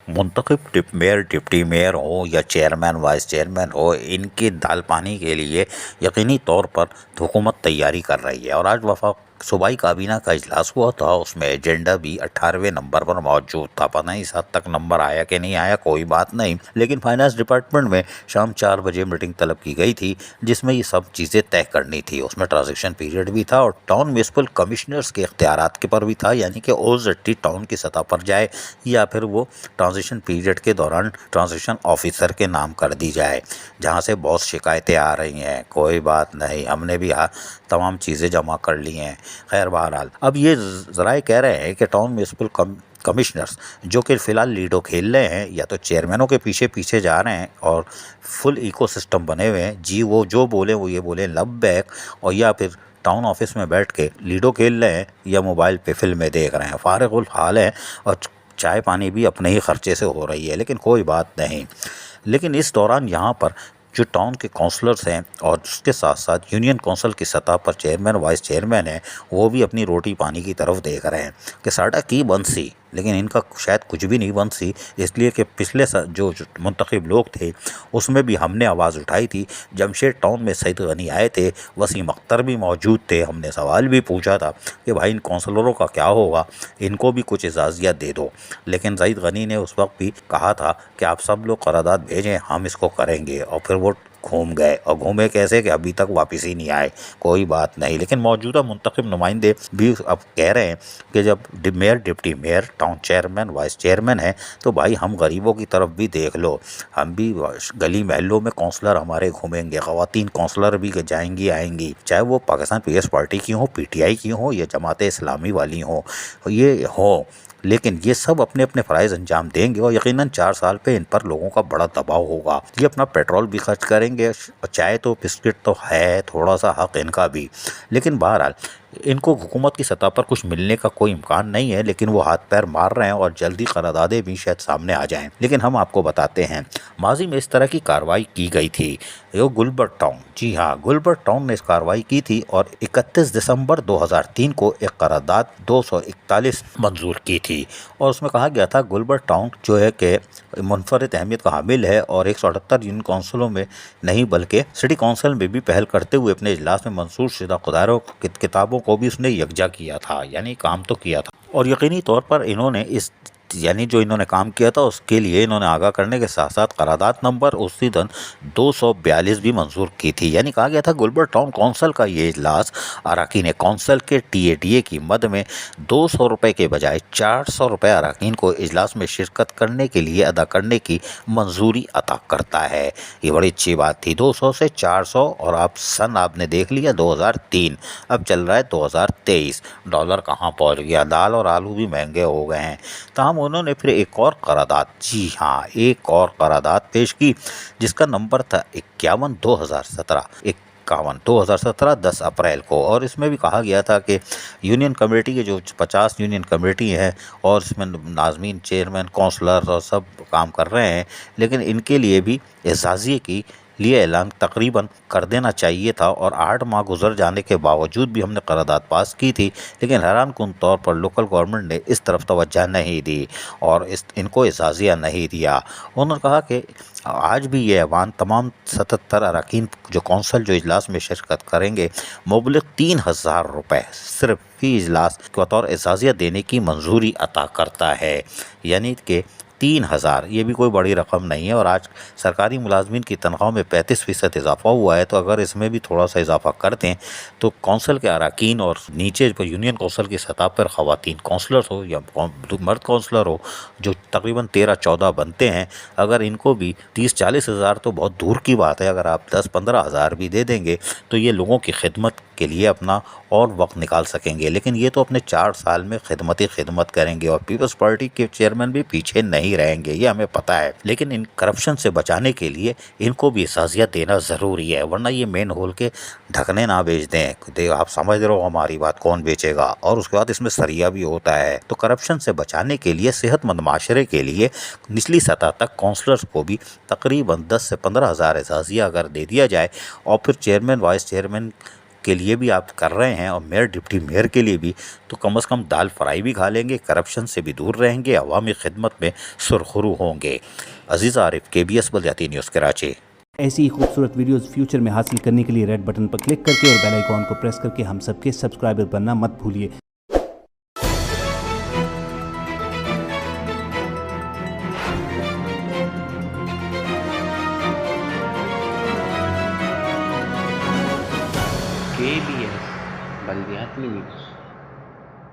منتخب mayor deputy mayor ہو یا chairman vice chairman ہو، ان کی دال پانی کے لیے یقینی طور پر حکومت تیاری کر رہی ہے۔ اور آج صوبائی کابینہ کا اجلاس ہوا تھا، اس میں ایجنڈا بھی 18ویں نمبر پر موجود تھا۔ پتہ نہیں 7 تک نمبر آیا کہ نہیں آیا، کوئی بات نہیں، لیکن فائنانس ڈپارٹمنٹ میں شام 4 بجے میٹنگ طلب کی گئی تھی جس میں یہ سب چیزیں طے کرنی تھی۔ اس میں ٹرانزیکشن پیریڈ بھی تھا اور ٹاؤن میونسپل کمشنرز کے اختیارات کے پر بھی تھا، یعنی کہ OZT ٹاؤن کی سطح پر جائے یا پھر وہ ٹرانزیکشن پیریڈ کے دوران ٹرانزیکشن آفیسر کے نام کر دی جائے۔ جہاں سے بہت شکایتیں آ رہی ہیں، کوئی بات نہیں، ہم نے بھی تمام چیزیں جمع کر لی ہیں۔ خیر بہرحال اب یہ ذرائع کہہ رہے ہیں کہ ٹاؤن میونسپل کمشنرز جو کہ فی الحال لیڈو کھیل رہے ہیں، یا تو چیئرمینوں کے پیچھے پیچھے جا رہے ہیں اور فل ایکو سسٹم بنے ہوئے ہیں، جی وہ جو بولیں وہ یہ بولیں لبیک، اور یا پھر ٹاؤن آفس میں بیٹھ کے لیڈو کھیل رہے ہیں یا موبائل پہ فلمیں دیکھ رہے ہیں، فارغ الحال ہیں، اور چائے پانی بھی اپنے ہی خرچے سے ہو رہی ہے، لیکن کوئی بات نہیں۔ لیکن اس دوران یہاں پر جو ٹاؤن کے کونسلرز ہیں اور اس کے ساتھ ساتھ یونین کونسل کی سطح پر چیئرمین وائس چیئرمین ہیں، وہ بھی اپنی روٹی پانی کی طرف دیکھ رہے ہیں کہ ساڑھا کی بن سی، لیکن ان کا شاید کچھ بھی نہیں بن سی، اس لیے کہ پچھلے جو منتخب لوگ تھے اس میں بھی ہم نے آواز اٹھائی تھی۔ جمشید ٹاؤن میں سعید غنی آئے تھے، وسیم اختر بھی موجود تھے، ہم نے سوال بھی پوچھا تھا کہ بھائی ان کونسلروں کا کیا ہوگا، ان کو بھی کچھ اعزازیت دے دو، لیکن سعید غنی نے اس وقت بھی کہا تھا کہ آپ سب لوگ قرارداد بھیجیں، ہم اس کو کریں گے، اور پھر وہ گھوم گئے، اور گھومے کیسے کہ ابھی تک واپس ہی نہیں آئے، کوئی بات نہیں۔ لیکن موجودہ منتخب نمائندے بھی اب کہہ رہے ہیں کہ جب mayor deputy mayor town chairman vice chairman ہیں تو بھائی ہم غریبوں کی طرف بھی دیکھ لو، ہم بھی گلی محلوں میں کونسلر ہمارے گھومیں گے، خواتین کونسلر بھی جائیں گی آئیں گی، چاہے وہ پاکستان پیپلز پارٹی کی ہوں، PTI کی ہوں یا جماعت اسلامی والی ہوں، یہ ہوں، لیکن یہ سب اپنے اپنے فرائض انجام دیں گے، اور یقیناً 4 سال پہ ان پر لوگوں کا بڑا دباؤ ہوگا۔ یہ اپنا پیٹرول بھی خرچ کریں گے، چائے تو بسکٹ تو ہے، تھوڑا سا حق ان کا بھی، لیکن بہرحال ان کو حکومت کی سطح پر کچھ ملنے کا کوئی امکان نہیں ہے، لیکن وہ ہاتھ پیر مار رہے ہیں اور جلدی قراردادیں بھی شاید سامنے آ جائیں۔ لیکن ہم آپ کو بتاتے ہیں ماضی میں اس طرح کی کارروائی کی گئی تھی، یہ گلبرگ ٹاؤن، جی ہاں گلبرگ ٹاؤن نے اس کارروائی کی تھی اور 31 دسمبر 2003 کو ایک قرارداد 241 منظور کی تھی، اور اس میں کہا گیا تھا گلبرگ ٹاؤن جو ہے کہ منفرد اہمیت کا حامل ہے اور 178 یونین کونسلوں میں نہیں بلکہ سٹی کونسل میں بھی پہل کرتے ہوئے اپنے اجلاس میں منظور شدہ قداروں کتابوں کو بھی اس نے یکجا کیا تھا، یعنی کام تو کیا تھا، اور یقینی طور پر انہوں نے جو انہوں نے کام کیا تھا اس کے لیے انہوں نے آگاہ کرنے کے ساتھ ساتھ قرارداد نمبر اسی دن 242 بھی منظور کی تھی۔ یعنی کہا گیا تھا گلبرگ ٹاؤن کونسل کا یہ اجلاس اراکین کونسل کے TADA کی مد میں 200 روپے کے بجائے 400 روپے اراکین کو اجلاس میں شرکت کرنے کے لیے ادا کرنے کی منظوری عطا کرتا ہے۔ یہ بڑی اچھی بات تھی، 200 سے 400، اور آپ نے دیکھ لیا 2003، اب چل رہا ہے 2023، ڈالر کہاں پہنچ گیا، دال اور آلو بھی مہنگے ہو گئے ہیں۔ تاہم انہوں نے پھر ایک اور قرارداد، جی ہاں ایک اور قرارداد پیش کی جس کا نمبر تھا 51/2017 10 اپریل کو، اور اس میں بھی کہا گیا تھا کہ یونین کمیٹی کے جو 50 یونین کمیٹی ہیں اور اس میں ناظمین چیئرمین کونسلر اور سب کام کر رہے ہیں، لیکن ان کے لیے بھی اعزازیے کی لیے اعلان تقریباً کر دینا چاہیے تھا، اور 8 ماہ گزر جانے کے باوجود بھی ہم نے قرارداد پاس کی تھی، لیکن حیران کن طور پر لوکل گورنمنٹ نے اس طرف توجہ نہیں دی اور ان کو اعزازیہ نہیں دیا۔ انہوں نے کہا کہ آج بھی یہ ایوان تمام 77 اراکین جو کونسل جو اجلاس میں شرکت کریں گے مبلغ 3000 روپے صرف فی اجلاس بطور اعزازیہ دینے کی منظوری عطا کرتا ہے، یعنی کہ 3000، یہ بھی کوئی بڑی رقم نہیں ہے، اور آج سرکاری ملازمین کی تنخواہ میں 35% اضافہ ہوا ہے، تو اگر اس میں بھی تھوڑا سا اضافہ کر دیں تو کونسل کے اراکین اور نیچے پر یونین کونسل کی سطح پر خواتین کونسلر ہو یا مرد کونسلر ہو جو تقریباً 13-14 بنتے ہیں، اگر ان کو بھی 30-40 ہزار تو بہت دور کی بات ہے، اگر آپ 10-15 ہزار بھی دے دیں گے تو یہ لوگوں کی خدمت کے لیے اپنا اور وقت نکال سکیں گے، لیکن یہ تو اپنے 4 سال میں خدمت کریں گے، اور پیپلز پارٹی کے چیئرمین بھی پیچھے نہیں رہیں گے، یہ ہمیں پتہ ہے، لیکن ان کرپشن سے بچانے کے لیے ان کو بھی اعزازیہ دینا ضروری ہے، ورنہ یہ مین ہول کے ڈھکنے نہ بیچ دیں، آپ سمجھ رہے ہو ہماری بات، کون بیچے گا، اور اس کے بعد اس میں سریا بھی ہوتا ہے۔ تو کرپشن سے بچانے کے لیے صحت مند معاشرے کے لیے نچلی سطح تک کونسلرز کو بھی تقریباً 10 سے 15 ہزار اعزازیہ اگر دے دیا جائے، اور پھر چیئرمین وائس چیئرمین کے لیے بھی آپ کر رہے ہیں اور میئر ڈپٹی میئر کے لیے بھی، تو کم از کم دال فرائی بھی کھا لیں گے، کرپشن سے بھی دور رہیں گے، عوامی خدمت میں سرخرو ہوں گے۔ عزیز عارف، KBS بلدیاتی نیوز کراچی۔ ایسی ہی خوبصورت ویڈیوز فیوچر میں حاصل کرنے کے لیے ریڈ بٹن پر کلک کر کے اور بیل آئیکن کو پریس کر کے ہم سب کے سبسکرائبر بننا مت بھولیے۔ KBS بلدیاتی نیوز۔